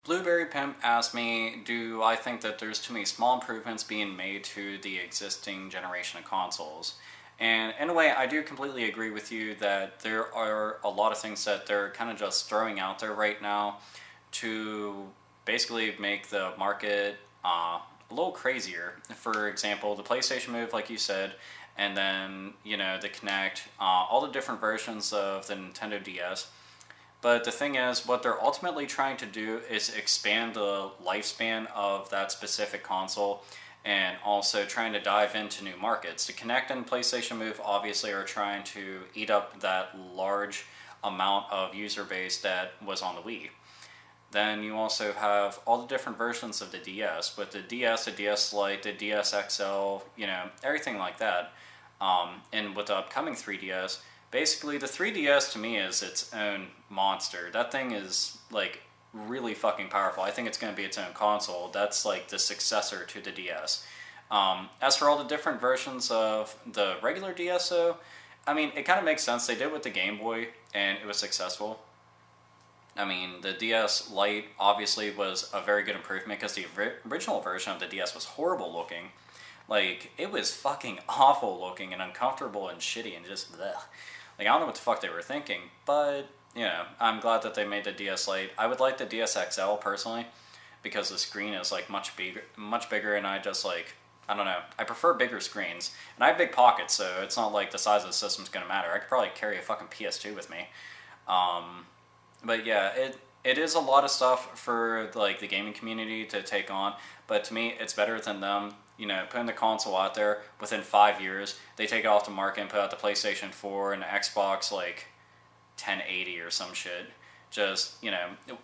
Blueberry Pimp asked me, do I think that there's too many small improvements being made to the existing generation of consoles? And in a way, I do completely agree with you that there are a lot of things that they're kind of just throwing out there right now to basically make the market a little crazier. For example, the PlayStation Move, like you said, and then, the Kinect, all the different versions of the Nintendo DS. But the thing is, what they're ultimately trying to do is expand the lifespan of that specific console and also trying to dive into new markets. The Kinect and PlayStation Move obviously are trying to eat up that large amount of user base that was on the Wii. Then you also have all the different versions of the DS, with the DS, the DS Lite, the DS XL, everything like that. And with the upcoming 3DS, basically the 3DS to me is its own monster. That thing is like really fucking powerful. I think it's going to be its own console. That's like the successor to the DS. As for all the different versions of the regular DS though, I mean, it kind of makes sense. They did it with the Game Boy and it was successful. I mean, the DS Lite obviously was a very good improvement because the original version of the DS was horrible looking. Like, it was fucking awful looking and uncomfortable and shitty and just bleh. Like, I don't know what the fuck they were thinking, but, I'm glad that they made the DS Lite. I would like the DS XL personally because the screen is like much bigger, and I just like, I don't know, I prefer bigger screens. And I have big pockets, so it's not like the size of the system's gonna matter. I could probably carry a fucking PS2 with me. But yeah, it is a lot of stuff for like the gaming community to take on, but to me it's better than them, putting the console out there. Within 5 years they take it off the market and put out the PlayStation 4 and the Xbox like 1080 or some shit. Just,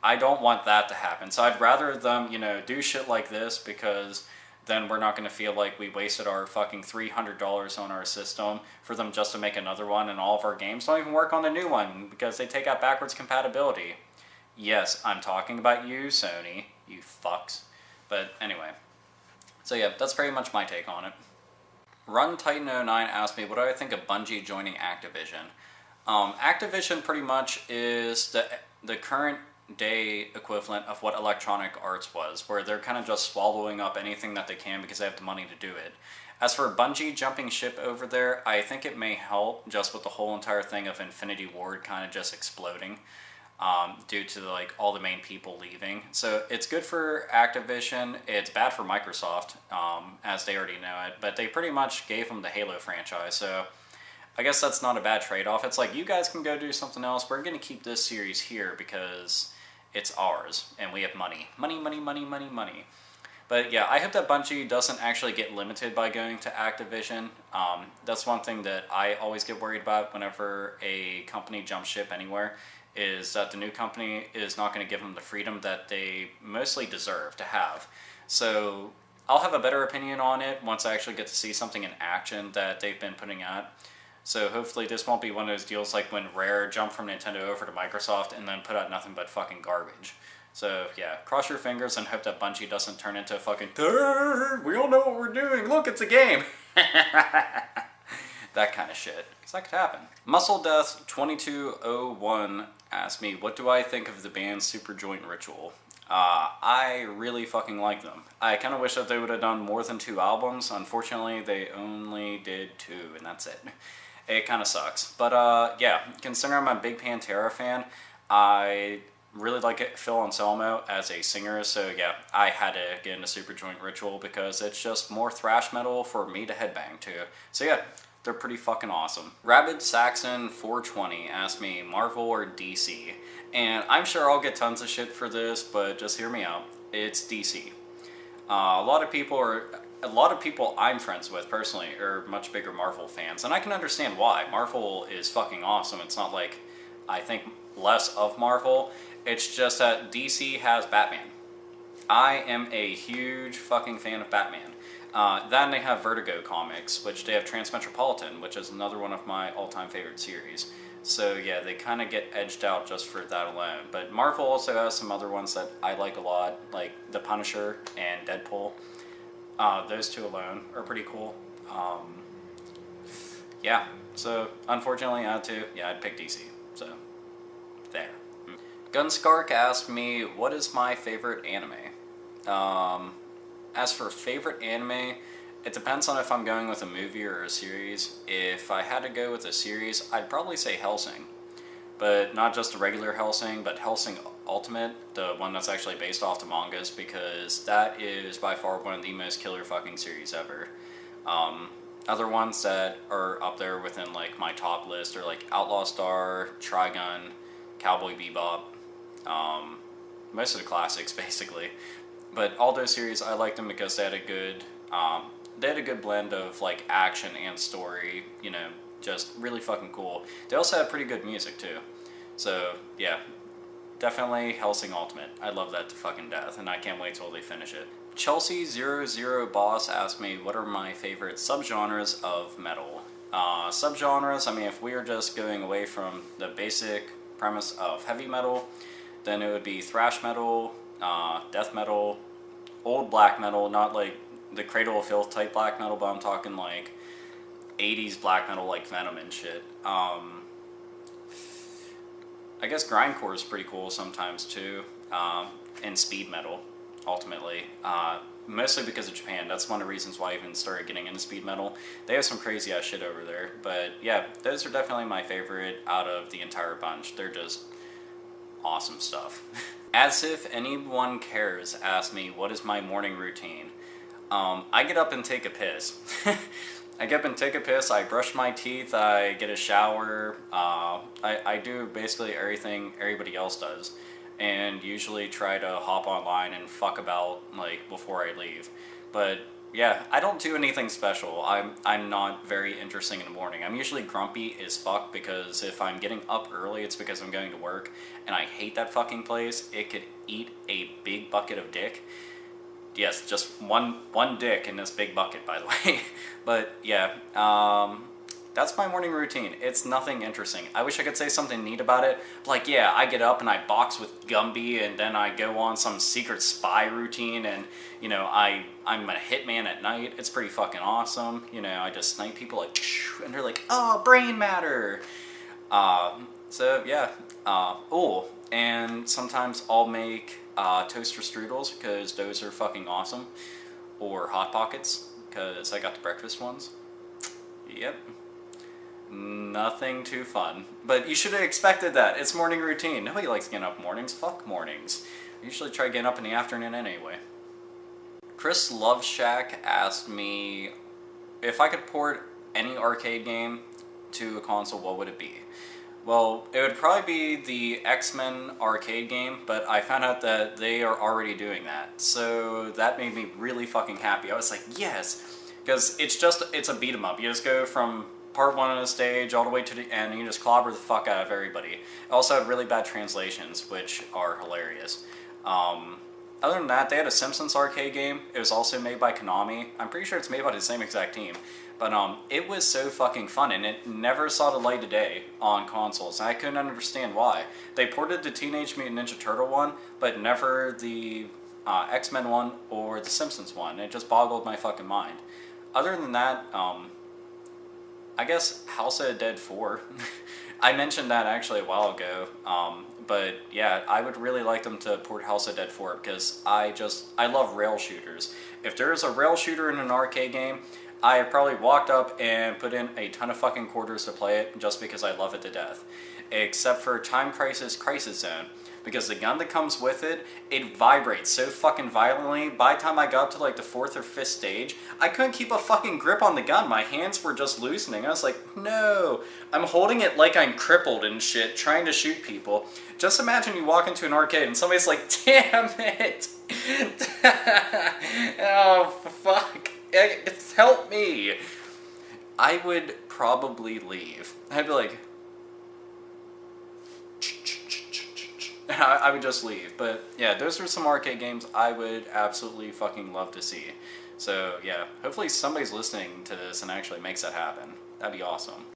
I don't want that to happen. So I'd rather them, do shit like this, because then we're not going to feel like we wasted our fucking $300 on our system for them just to make another one, and all of our games don't even work on the new one because they take out backwards compatibility. Yes, I'm talking about you, Sony, you fucks. But anyway. So yeah, that's pretty much my take on it. RunTitan09 asked me, what do I think of Bungie joining Activision? Activision pretty much is the current day equivalent of what Electronic Arts was, where they're kind of just swallowing up anything that they can because they have the money to do it. As for Bungie jumping ship over there, I think it may help just with the whole entire thing of Infinity Ward kind of just exploding due to like all the main people leaving. So it's good for Activision. It's bad for Microsoft, as they already know it, but they pretty much gave them the Halo franchise, so I guess that's not a bad trade-off. It's like, you guys can go do something else. We're going to keep this series here because it's ours, and we have money. Money, money, money, money, money. But yeah, I hope that Bungie doesn't actually get limited by going to Activision. That's one thing that I always get worried about whenever a company jumps ship anywhere, is that the new company is not going to give them the freedom that they mostly deserve to have. So I'll have a better opinion on it once I actually get to see something in action that they've been putting out. So hopefully this won't be one of those deals like when Rare jumped from Nintendo over to Microsoft and then put out nothing but fucking garbage. So yeah, cross your fingers and hope that Bungie doesn't turn into a fucking, we all know what we're doing, look, it's a game! That kind of shit, because that could happen. Muscle Death 2201 asked me, what do I think of the band Superjoint Ritual? I really fucking like them. I kind of wish that they would have done more than 2 albums. Unfortunately, they only did 2, and that's it. It kind of sucks. But yeah, considering I'm a big Pantera fan, I really like Phil Anselmo as a singer, so yeah, I had to get into Superjoint Ritual because it's just more thrash metal for me to headbang to. So yeah, they're pretty fucking awesome. Rabid Saxon 420 asked me, Marvel or DC? And I'm sure I'll get tons of shit for this, but just hear me out. It's DC. A lot of people I'm friends with personally are much bigger Marvel fans, and I can understand why. Marvel is fucking awesome. It's not like I think less of Marvel. It's just that DC has Batman. I am a huge fucking fan of Batman. Then they have Vertigo Comics, which they have Transmetropolitan, which is another one of my all-time favorite series. So yeah, they kind of get edged out just for that alone. But Marvel also has some other ones that I like a lot, like The Punisher and Deadpool. Those 2 alone are pretty cool. Yeah, so unfortunately I had to, I'd pick DC. So, there. Gunskark asked me, what is my favorite anime? As for favorite anime, it depends on if I'm going with a movie or a series. If I had to go with a series, I'd probably say Hellsing. But not just the regular Hellsing, but Hellsing Ultimate, the one that's actually based off the mangas, because that is by far one of the most killer fucking series ever. Other ones that are up there within like my top list are like Outlaw Star, Trigun, Cowboy Bebop, most of the classics basically. But all those series, I liked them because they had a good blend of like action and story, you know, just really fucking cool. They also had pretty good music too. So yeah, definitely Hellsing Ultimate. I love that to fucking death, and I can't wait till they finish it. Chelsea00 Boss asked me what are my favorite subgenres of metal. Subgenres, I mean, if we are just going away from the basic premise of heavy metal, then it would be thrash metal, death metal, old black metal, not like the Cradle of Filth type black metal, but I'm talking like 80s black metal like Venom and shit. I guess grindcore is pretty cool sometimes too, and speed metal, ultimately. Mostly because of Japan. That's one of the reasons why I even started getting into speed metal. They have some crazy ass shit over there. But yeah, those are definitely my favorite out of the entire bunch. They're just awesome stuff. As if anyone cares asked me, what is my morning routine? I get up and take a piss. I get up and take a piss, I brush my teeth, I get a shower, I do basically everything everybody else does, and usually try to hop online and fuck about, like, before I leave. But yeah, I don't do anything special. I'm not very interesting in the morning. I'm usually grumpy as fuck, because if I'm getting up early, it's because I'm going to work, and I hate that fucking place. It could eat a big bucket of dick. Yes, just one dick in this big bucket, by the way. But yeah, that's my morning routine. It's nothing interesting. I wish I could say something neat about it. Like, yeah, I get up and I box with Gumby, and then I go on some secret spy routine, and, you know, I'm a hitman at night. It's pretty fucking awesome. You know, I just snipe people like, and they're like, oh, brain matter. So yeah, oh, and sometimes I'll make toaster strudels, because those are fucking awesome, or Hot Pockets, because I got the breakfast ones. Yep. Nothing too fun. But you should have expected that. It's morning routine. Nobody likes getting up mornings. Fuck mornings. I usually try getting up in the afternoon anyway. Chris Loveshack asked me if I could port any arcade game to a console, what would it be? Well, it would probably be the X-Men arcade game, but I found out that they are already doing that. So that made me really fucking happy. I was like, yes! Because it's a beat 'em up. You just go from part 1 of the stage all the way to the end, and you just clobber the fuck out of everybody. It also had really bad translations, which are hilarious. Other than that, they had a Simpsons arcade game. It was also made by Konami. I'm pretty sure it's made by the same exact team. But it was so fucking fun, and it never saw the light of day on consoles, and I couldn't understand why. They ported the Teenage Mutant Ninja Turtle one, but never the X-Men one or the Simpsons one. It just boggled my fucking mind. Other than that, I guess House of the Dead 4. I mentioned that actually a while ago, but yeah, I would really like them to port House of the Dead 4, because I love rail shooters. If there is a rail shooter in an arcade game, I probably walked up and put in a ton of fucking quarters to play it, just because I love it to death. Except for Time Crisis Crisis Zone, because the gun that comes with it, it vibrates so fucking violently. By the time I got to like the 4th or 5th stage, I couldn't keep a fucking grip on the gun. My hands were just loosening. I was like, no. I'm holding it like I'm crippled and shit, trying to shoot people. Just imagine you walk into an arcade and somebody's like, damn it. Oh, fuck. Help me. I would probably leave. I'd be like, I would just leave. But yeah, those are some arcade games I would absolutely fucking love to see. So yeah, hopefully somebody's listening to this and actually makes that happen. That'd be awesome.